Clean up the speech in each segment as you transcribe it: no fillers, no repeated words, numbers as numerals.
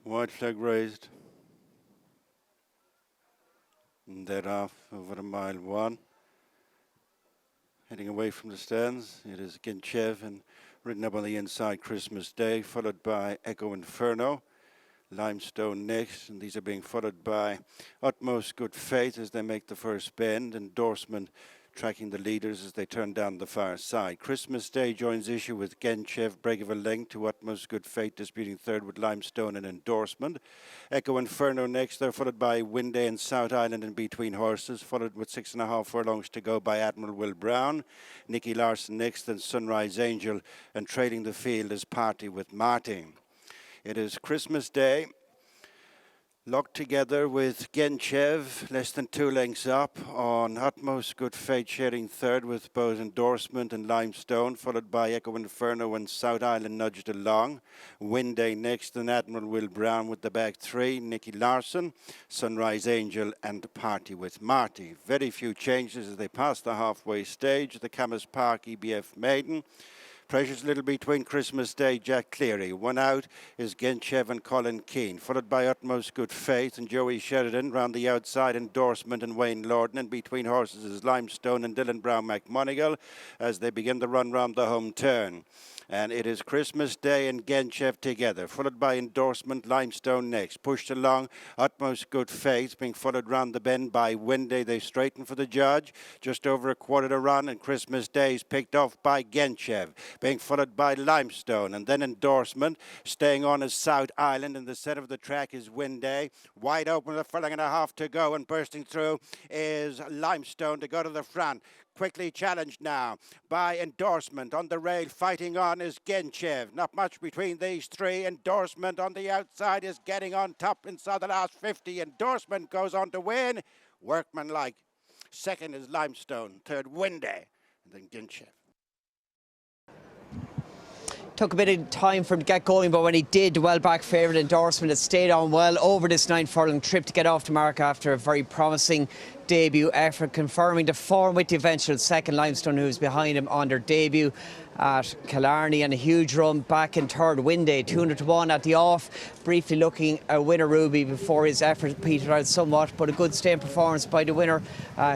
White flag raised. And dead off over to mile 1. Heading away from the stands, it is Ginchev and ridden up on the inside Christmas Day, followed by Echo Inferno. Limestone next, and these are being followed by Utmost Good Faith as they make the first bend. Endorsement tracking the leaders as they turn down the far side. Christmas Day joins issue with Genchev, break of a length to Utmost Good Faith, disputing third with Limestone and Endorsement. Echo Inferno next, they're followed by Winday and South Island in between horses, followed with 6.5 furlongs to go by Admiral Will Brown. Nicky Larson next, and Sunrise Angel, and trailing the field is Party with Martin. It is Christmas Day, locked together with Genchev, less than 2 lengths up on Utmost Good Faith, sharing third with both Endorsement and Limestone, followed by Echo Inferno and South Island nudged along. Winday next, and Admiral Will Brown with the back 3, Nicky Larson, Sunrise Angel and Party with Marty. Very few changes as they pass the halfway stage. The Camas Park EBF Maiden. Pressure's a little between Christmas Day, Jack Cleary. One out is Genchev and Colin Keane, followed by Utmost Good Faith and Joey Sheridan. Round the outside, Endorsement and Wayne Lordan. And between horses is Limestone and Dylan Brown McMonigal as they begin the run round the home turn. And it is Christmas Day and Genchev together, followed by Endorsement, Limestone next. Pushed along, Utmost Good Faith, being followed round the bend by Winday. They straighten for the judge, just over a quarter to run, and Christmas Day is picked off by Genchev, being followed by Limestone, and then Endorsement. Staying on is South Island, and the centre of the track is Winday. Wide open with a furlong and a half to go, and bursting through is Limestone to go to the front. Quickly challenged now by Endorsement. On the rail, fighting on is Genchev. Not much between these three. Endorsement on the outside is getting on top inside the last 50. Endorsement goes on to win. Workmanlike. Second is Limestone. Third, Winday. And then Genchev. Took a bit of time for him to get going, but when he did, well back favourite Endorsement has stayed on well over this 9 furlong trip to get off the mark after a very promising debut effort, confirming the form with the eventual second. Limestone, who was behind him on their debut at Killarney, and a huge run back in third. Winday 200 to 1 at the off, briefly looking at winner Ruby before his effort petered out somewhat, but a good staying performance by the winner,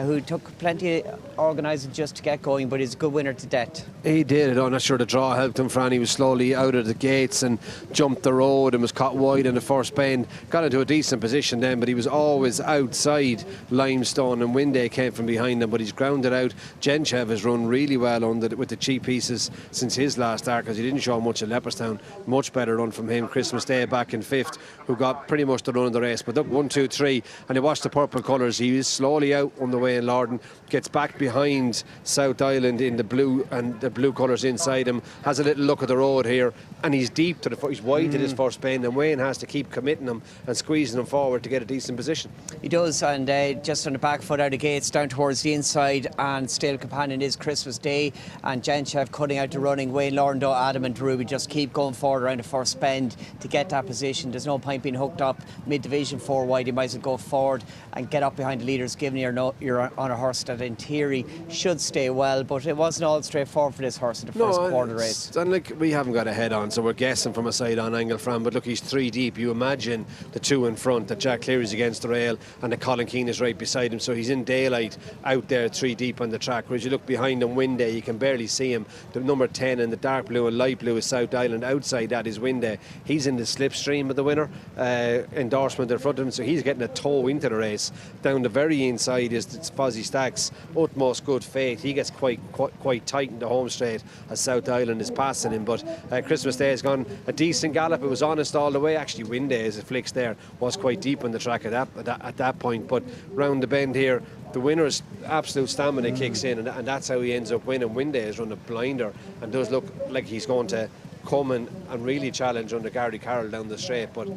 who took plenty of organising just to get going, but he's a good winner to death. He did. I'm not sure the draw helped him, Fran. He was slowly out of the gates and jumped the road and was caught wide in the first bend. Got into a decent position then, but he was always outside Limestone, and Winday came from behind him, but he's grounded out. Genchev has run really well with the cheap pieces since his last start, because he didn't show much at Leopardstown. Much better run from him. Christmas Day back in 5th, who got pretty much the run of the race. But up 1, 2, 3, and you watch the purple colours. He is slowly out on the way in Lordan, gets back behind South Island in the blue, and the blue colours inside him. Has a little look at the road here, and he's deep to he's wide to this first bend, and Wayne has to keep committing him and squeezing him forward to get a decent position. He does, and just on the back foot out of gates down towards the inside, and still companion is Christmas Day and Genchev cutting out the running. Wayne Lordan, Adam and Ruby just keep going forward around the first bend to get that position. There's no point being hooked up mid-division 4 wide. You might as well go forward and get up behind the leaders, given you're on a horse that in theory should stay well, but it wasn't all straightforward for this horse in the first quarter race. And look, we haven't got a head on, so we're guessing from a side on angle, Fran, but look, he's 3 deep. You imagine the 2 in front, that Jack Cleary's against the rail and the Colin Keane is right beside him, so he's in daylight out there 3 deep on the track. Whereas you look behind him, Winday, you can barely see him. The number 10 in the dark blue and light blue is South Island. Outside that is Winday. He's in the slipstream of the winner. Endorsement in front of him, so he's getting a toe into the race. Down the very inside is Fozzie Stacks. Utmost Good Faith. He gets quite tight in the home straight as South Island is passing him. But Christmas Day has gone a decent gallop. It was honest all the way. Actually, Winday, as it flicks there, was quite deep on the track at that point. But round the bend here, the winner's absolute stamina kicks in, and that's how he ends up winning. Winday has run a blinder and does look like he's going to come and really challenge under Gary Carroll down the straight. But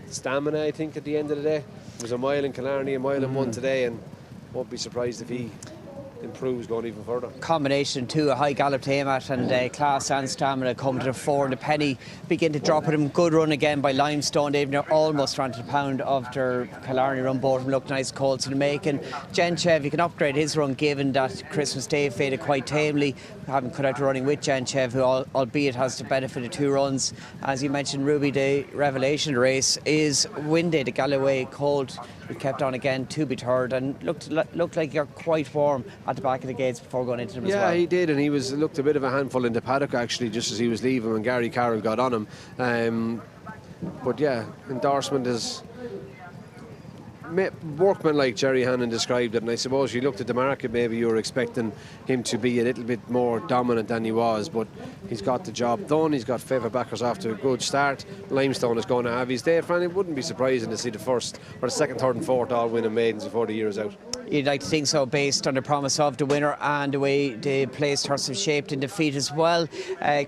stamina, I think, at the end of the day, it was a mile in Killarney, a mile in 1 today, and won't be surprised if he improves going even further. Combination too, a high gallop to aim at, and class and stamina come to the fore, and the penny begin to drop at him. Good run again by Limestone. They've now almost ran to the pound of their Killarney run. Both of them look nice colts in the making. Genchev, you can upgrade his run given that Christmas Day faded quite tamely. Haven't cut out the running with Genchev, who albeit has the benefit of 2 runs. As you mentioned, Ruby, the revelation of the race is Windy, the Galloway colt, who kept on again to be third and looked like he got quite warm at the back of the gates before going into them as well. Yeah, he did, and he looked a bit of a handful in the paddock actually just as he was leaving when Gary Carroll got on him. But yeah, Endorsement is workman like Jerry Hannon described it, and I suppose you looked at the market, maybe you were expecting him to be a little bit more dominant than he was, but he's got the job done. He's got favourite backers after a good start. Limestone is going to have his day, and it wouldn't be surprising to see the first or the second, third and fourth all winning maidens before the year is out. You'd like to think so, based on the promise of the winner and the way the placed horse have shaped in defeat as well.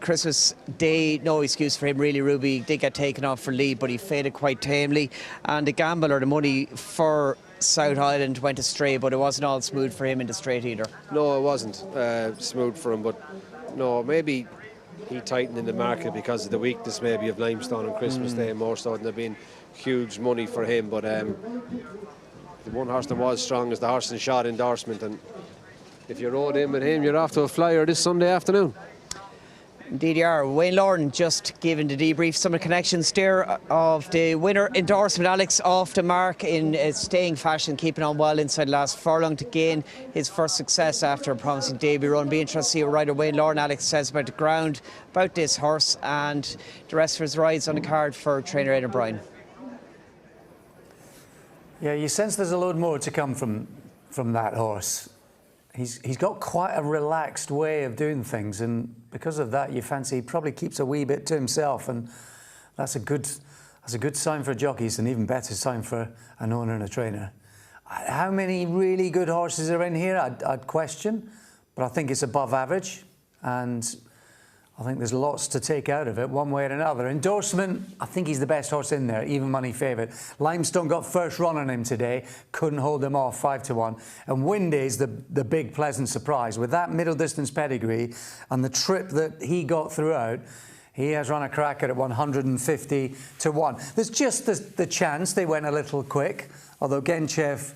Christmas Day, no excuse for him really. Ruby did get taken off for lead, but he faded quite tamely, and the gamble or the money for South Island went astray, but it wasn't all smooth for him in the straight either. No, it wasn't smooth for him, but no, maybe he tightened in the market because of the weakness maybe of Limestone on Christmas Day, more so than there being huge money for him. But the one horse that was strong is the horse and shot Endorsement, and if you rode in with him, you're off to a flyer this Sunday afternoon. Indeed you are. Wayne Lordan just giving the debrief. Some of the connections there of the winner, Endorsement. Alex off the mark in staying fashion, keeping on well inside the last furlong to gain his first success after a promising debut run. Be interested to see what rider Wayne Lordan, Alex, says about the ground, about this horse and the rest of his rides on the card for trainer Aidan Bryan. Yeah, you sense there's a load more to come from that horse. He's got quite a relaxed way of doing things, and because of that, you fancy he probably keeps a wee bit to himself, and that's a good sign for jockeys, an even better sign for an owner and a trainer. How many really good horses are in here? I'd question, but I think it's above average, and I think there's lots to take out of it, one way or another. Endorsement, I think he's the best horse in there, even money favourite. Limestone got first run on him today, couldn't hold him off 5-1. And Windy's the big pleasant surprise. With that middle distance pedigree and the trip that he got throughout, he has run a cracker at 150-1. There's just the chance they went a little quick, although Genchev,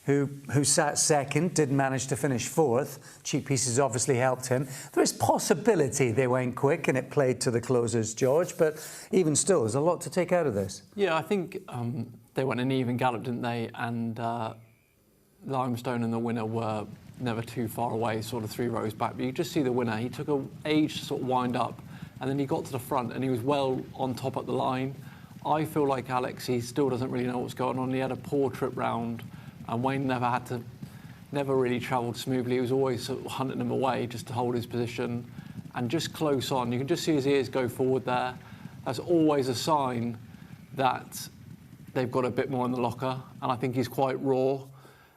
who sat second, didn't manage to finish fourth. Cheap pieces obviously helped him. There is possibility they went quick and it played to the closers, George, but even still, there's a lot to take out of this. Yeah, I think they went an even gallop, didn't they? And Limestone and the winner were never too far away, sort of 3 rows back. But you just see the winner, he took an age to sort of wind up, and then he got to the front and he was well on top at the line. I feel like Alex, he still doesn't really know what's going on. He had a poor trip round, and Wayne never really travelled smoothly. He was always sort of hunting him away just to hold his position, and just close on. You can just see his ears go forward there. That's always a sign that they've got a bit more in the locker, and I think he's quite raw.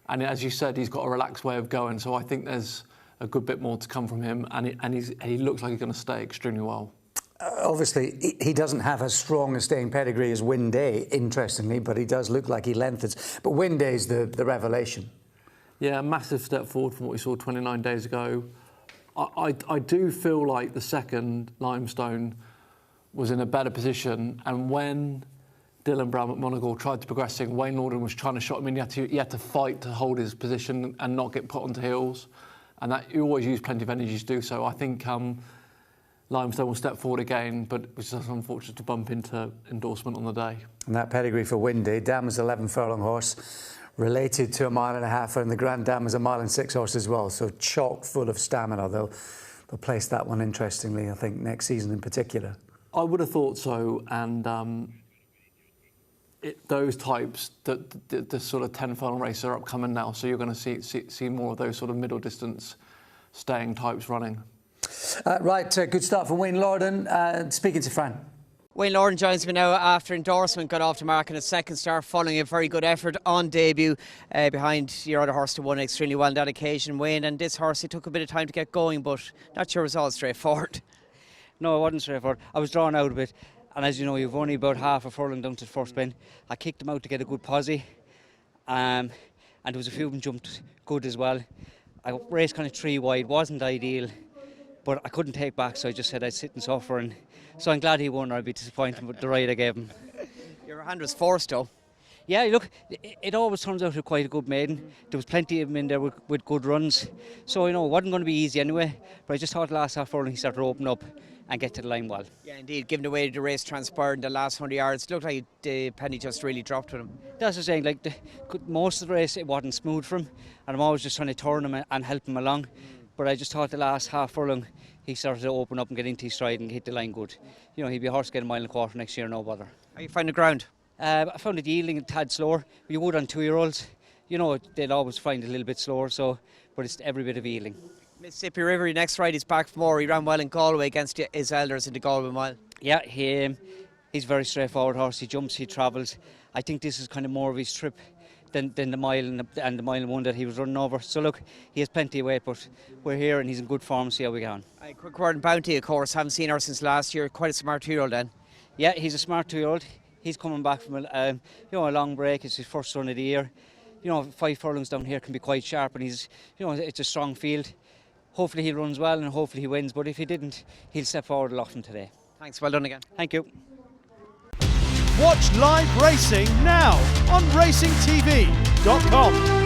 And as you said, he's got a relaxed way of going, so I think there's a good bit more to come from him, and he looks like he's going to stay extremely well. Obviously, he doesn't have as strong a staying pedigree as Winday, interestingly, but he does look like he lengthens. But Winday's the revelation. Yeah, a massive step forward from what we saw 29 days ago. I do feel like the second, Limestone, was in a better position, and when Dylan Brown McMonagle tried to progress him, Wayne Lordan was trying to shot him in. He had to fight to hold his position and not get put onto heels, and that you always use plenty of energy to do so. I think Limestone will step forward again, but it was just unfortunate to bump into Endorsement on the day. And that pedigree for Windy, Dam was 11 furlong horse, related to a 1.5 miles, and the Grand Dam was a 1.6 miles horse as well, so chock full of stamina. They'll place that one interestingly, I think, next season in particular. I would have thought so, and those types, the sort of 10 furlong races are upcoming now, so you're going to see more of those sort of middle distance staying types running. Good start from Wayne Lordan. Speaking to Fran. Wayne Lordan joins me now after Endorsement got off the mark in a second start following a very good effort on debut behind your other horse to won extremely well on that occasion, Wayne. And this horse, it took a bit of time to get going, but not sure it was all straightforward. No, it wasn't straightforward. I was drawn out a bit, and as you know, you've only about half a furlong down to the first bend. I kicked him out to get a good posse, and there was a few of them jumped good as well. I raced kind of 3 wide, wasn't ideal, but I couldn't take back, so I just said I'd sit and suffer. And so I'm glad he won, or I'd be disappointed with the ride I gave him. Your hand was forced, though. Yeah, look, it always turns out to quite a good maiden. There was plenty of them in there with good runs. So, it wasn't going to be easy anyway. But I just thought the last half furlong he started to open up and get to the line well. Yeah, indeed. Given the way the race transpired in the last 100 yards, it looked like the penny just really dropped with him. That's what I'm saying. Most of the race, it wasn't smooth for him. And I'm always just trying to turn him and help him along. But I just thought the last half furlong he started to open up and get into his stride and hit the line good. He'd be a horse getting 1.25 miles next year, no bother. How you find the ground? I found it yielding a tad slower. You would on 2-year-olds. They'll always find it a little bit slower, but it's every bit of yielding. Mississippi River, your next ride, he's back for more. He ran well in Galway against his elders in the Galway Mile. Yeah, he's a very straightforward horse. He jumps, he travels. I think this is kind of more of his trip than the mile and the mile and one that he was running over. So look, he has plenty of weight, but we're here and he's in good form. See how we get on. Quick word on Bounty, of course. Haven't seen her since last year. Quite a smart 2-year-old then. Yeah, he's a smart 2-year-old. He's coming back from a long break. It's his first run of the year. 5 furlongs down here can be quite sharp, and it's a strong field. Hopefully he runs well and hopefully he wins, but if he didn't, he'll step forward a lot from today. Thanks, well done again. Thank you. Watch live racing now on racingtv.com.